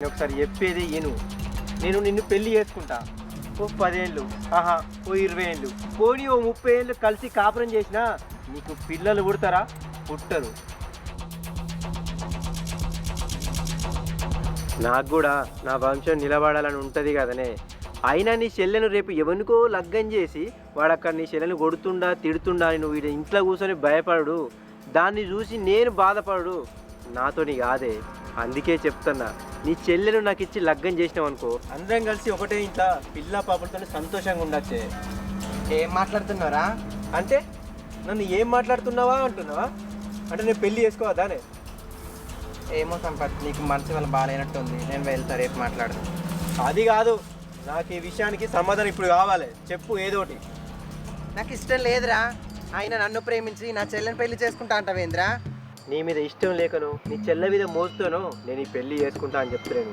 నేను ఒకసారి చెప్పేది ఇను. నేను నిన్ను పెళ్లి చేసుకుంటా. ఓ 10 ఏళ్ళు, ఆహా ఓ 20 ఏళ్ళు, పోనీ ఓ 30 ఏళ్ళు కలిసి కాపురం చేసినా నీకు పిల్లలు పుడతారా? పుట్టరు. నాకు కూడా నా వంశం నిలబడాలని ఉంటుంది కదనే. అయినా నీ చెల్లెను రేపు ఎవరికో లగ్గం చేసి వాడు అక్కడ నీ చెల్లెను కొడుతుండా తిడుతుండా అని నువ్వు వీడి ఇంట్లో కూర్చొని భయపడు. దాన్ని చూసి నేను బాధపడు. నాతోని కాదే. అందుకే చెప్తున్నా, నీ చెల్లెను నాకు ఇచ్చి లగ్గం చేసినావు అనుకో, అందరం కలిసి ఒకటే ఇంట్లో పిల్ల పాపలతో సంతోషంగా ఉండొచ్చే. ఏం మాట్లాడుతున్నారా? అంటే నన్ను ఏం మాట్లాడుతున్నావా అంటున్నావా? అంటే నేను పెళ్లి చేసుకోవద్దానే? ఏమో సంపత్, నీకు మనసు వల్ల బాగాలేనట్టుంది. నేను వెళ్తా, రేపు మాట్లాడదాం. అది కాదు, నాకు ఈ విషయానికి సమాధానం ఇప్పుడు కావాలి. చెప్పు ఏదోటి. నాకు ఇష్టం లేదురా. ఆయన నన్ను ప్రేమించి నా చెల్లెని పెళ్లి చేసుకుంటా అంటావేంద్రా? నీ మీద ఇష్టం లేకను నీ చెల్లె మీద మోస్తూనో నేను ఈ పెళ్లి చేసుకుంటా అని చెప్తున్నాను.